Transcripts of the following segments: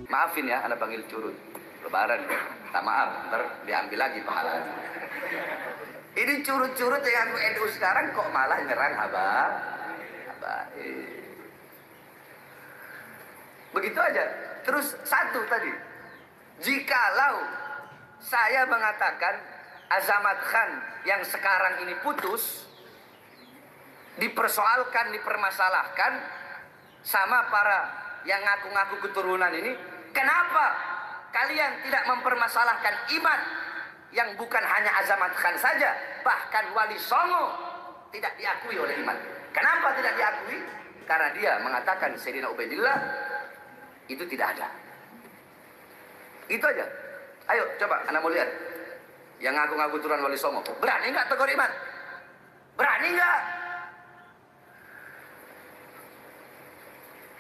Maafin ya, Anda panggil curut. Lebaran, tak maaf, ntar diambil lagi pahalanya. Ini curut-curut yang aku NU sekarang kok malah nyerang habaib. Begitu aja. Terus satu tadi, jikalau saya mengatakan Azamat Khan yang sekarang ini putus, dipersoalkan, dipermasalahkan sama para yang ngaku-ngaku keturunan ini, kenapa kalian tidak mempermasalahkan iman yang bukan hanya Azamat Khan saja, bahkan Wali Songo tidak diakui oleh iman? Kenapa tidak diakui? Karena dia mengatakan Sayyidina Ubaidillah itu tidak ada. Itu aja. Ayo coba Anda mau lihat yang ngaku-ngaku turunan Wali Songo, berani nggak tegur iman? Berani nggak?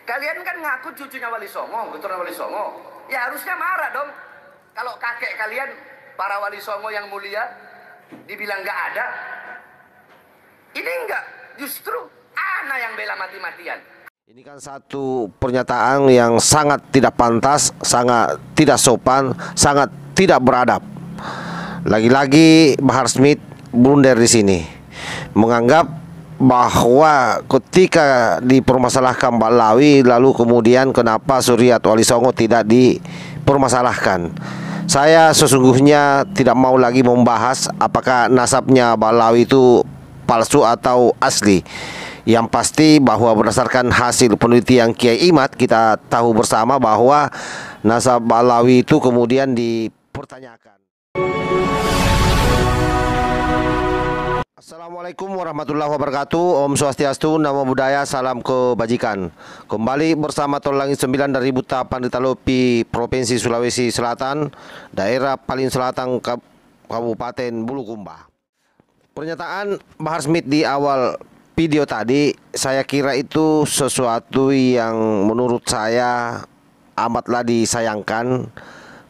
Kalian kan ngaku cucunya Wali Songo, keturunan Wali Songo, ya harusnya marah dong. Kalau kakek kalian, para Wali Songo yang mulia, dibilang nggak ada. Ini enggak, justru ana yang bela mati-matian. Ini kan satu pernyataan yang sangat tidak pantas, sangat tidak sopan, sangat tidak beradab. Lagi-lagi Bahar Smith blunder di sini, menganggap bahwa ketika dipermasalahkan Mbak Lawi, lalu kemudian kenapa Suriat Wali Songo tidak dipermasalahkan. Saya sesungguhnya tidak mau lagi membahas apakah nasabnya Mbak Lawi itu palsu atau asli. Yang pasti bahwa berdasarkan hasil penelitian Kiai Imad, kita tahu bersama bahwa nasab Balawi itu kemudian dipertanyakan. Assalamualaikum warahmatullahi wabarakatuh. Om Swastiastu, Namo Buddhaya, salam kebajikan. Kembali bersama Tol Langit 9 dari Buta Panditalopi, Provinsi Sulawesi Selatan, daerah paling selatan Kabupaten Bulukumba. Pernyataan Bahar Smith di awal video tadi, saya kira itu sesuatu yang menurut saya amatlah disayangkan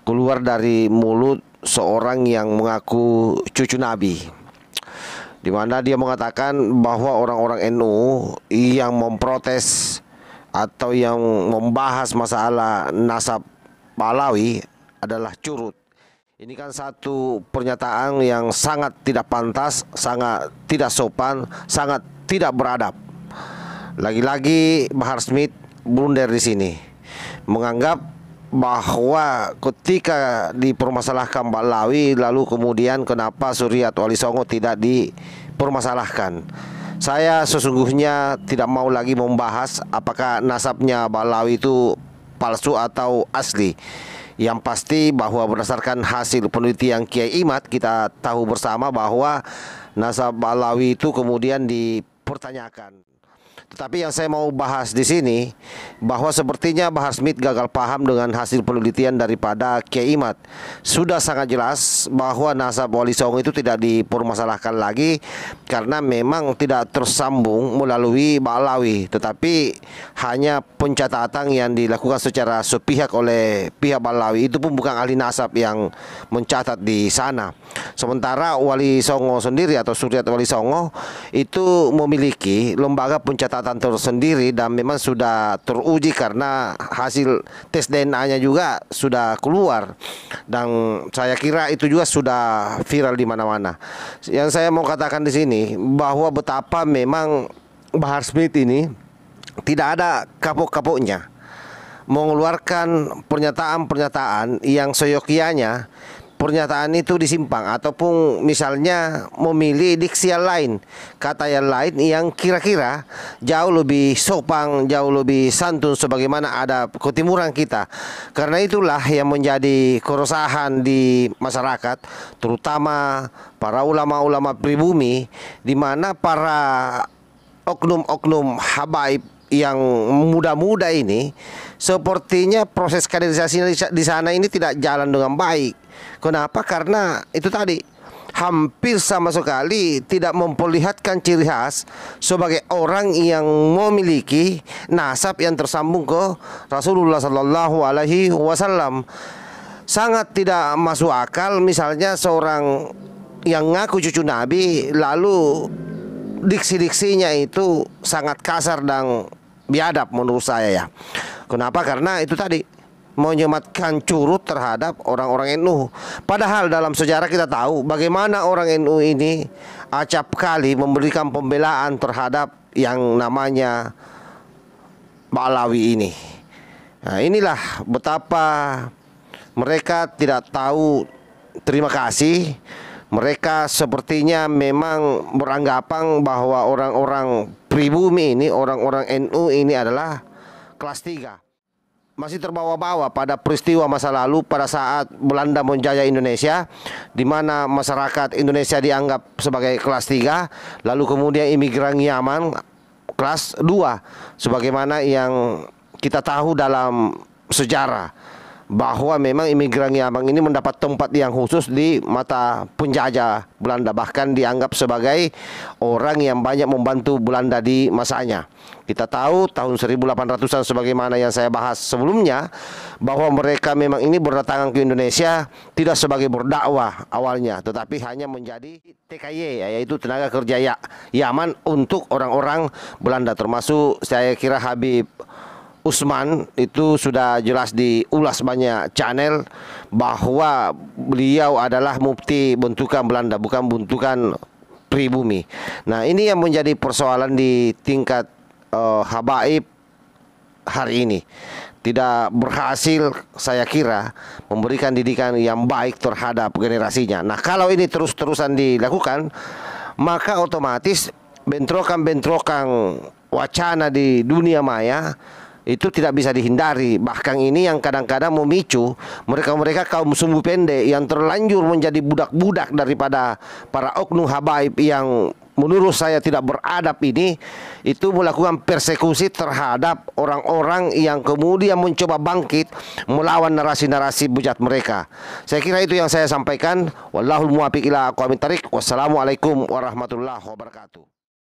keluar dari mulut seorang yang mengaku cucu Nabi, di mana dia mengatakan bahwa orang-orang NU yang memprotes atau yang membahas masalah nasab Balawi adalah curut. Ini kan satu pernyataan yang sangat tidak pantas, sangat tidak sopan, sangat tidak beradab. Lagi-lagi Bahar Smith blunder di sini, menganggap bahwa ketika dipermasalahkan Mbak Lawi, lalu kemudian kenapa Suriat Wali Songo tidak dipermasalahkan. Saya sesungguhnya tidak mau lagi membahas apakah nasabnya Mbak Lawi itu palsu atau asli. Yang pasti bahwa berdasarkan hasil penelitian Kiai Imad, kita tahu bersama bahwa nasab Balawi itu kemudian dipertanyakan. Tetapi yang saya mau bahas di sini bahwa sepertinya Bahar Smith gagal paham dengan hasil penelitian daripada Kiai Imad. Sudah sangat jelas bahwa nasab Wali Songo itu tidak dipermasalahkan lagi karena memang tidak tersambung melalui Balawi, tetapi hanya pencatatan yang dilakukan secara sepihak oleh pihak Balawi. Itu pun bukan ahli nasab yang mencatat di sana. Sementara Wali Songo sendiri atau Suriat Wali Songo itu memiliki lembaga pencatatan tersendiri dan memang sudah teruji karena hasil tes DNA-nya juga sudah keluar, dan saya kira itu juga sudah viral di mana-mana. Yang saya mau katakan di sini bahwa betapa memang Bahar Smith ini tidak ada kapok-kapoknya mengeluarkan pernyataan-pernyataan yang seyogianya pernyataan itu disimpang, ataupun misalnya memilih diksi yang lain, kata yang lain yang kira-kira jauh lebih sopan, jauh lebih santun sebagaimana ada ketimuran kita. Karena itulah yang menjadi keresahan di masyarakat, terutama para ulama-ulama pribumi, di mana para oknum-oknum habaib yang muda-muda ini sepertinya proses kaderisasi di sana ini tidak jalan dengan baik. Kenapa? Karena itu tadi, hampir sama sekali tidak memperlihatkan ciri khas sebagai orang yang memiliki nasab yang tersambung ke Rasulullah Sallallahu Alaihi Wasallam. Sangat tidak masuk akal misalnya seorang yang ngaku cucu Nabi lalu diksi-diksinya itu sangat kasar dan biadab menurut saya ya. Kenapa? Karena itu tadi, menyematkan curut terhadap orang-orang NU. Padahal dalam sejarah kita tahu bagaimana orang NU ini acap kali memberikan pembelaan terhadap yang namanya Ba'alawi ini. Nah, inilah betapa mereka tidak tahu terima kasih. Mereka sepertinya memang beranggapan bahwa orang-orang pribumi ini, orang-orang NU ini adalah kelas 3. Masih terbawa-bawa pada peristiwa masa lalu pada saat Belanda menjajah Indonesia, di mana masyarakat Indonesia dianggap sebagai kelas 3, lalu kemudian imigran Yaman kelas 2, sebagaimana yang kita tahu dalam sejarah bahwa memang imigran Yaman ini mendapat tempat yang khusus di mata penjajah Belanda, bahkan dianggap sebagai orang yang banyak membantu Belanda di masanya. Kita tahu tahun 1800-an sebagaimana yang saya bahas sebelumnya, bahwa mereka memang ini berdatangan ke Indonesia tidak sebagai berdakwah awalnya, tetapi hanya menjadi TKY, yaitu tenaga kerja Yaman untuk orang-orang Belanda, termasuk saya kira Habib Usman. Itu sudah jelas diulas banyak channel bahwa beliau adalah mufti bentukan Belanda, bukan bentukan pribumi. Nah, ini yang menjadi persoalan di tingkat habaib hari ini. Tidak berhasil saya kira memberikan didikan yang baik terhadap generasinya. Nah, kalau ini terus-terusan dilakukan, maka otomatis bentrokan-bentrokan wacana di dunia maya itu tidak bisa dihindari. Bahkan ini yang kadang-kadang memicu mereka-mereka kaum sumbu pendek yang terlanjur menjadi budak-budak daripada para oknum habaib yang menurut saya tidak beradab ini, itu melakukan persekusi terhadap orang-orang yang kemudian mencoba bangkit melawan narasi-narasi bejat mereka. Saya kira itu yang saya sampaikan. Wallahul muwaffiq ila aqwamit thariq. Wassalamualaikum warahmatullahi wabarakatuh.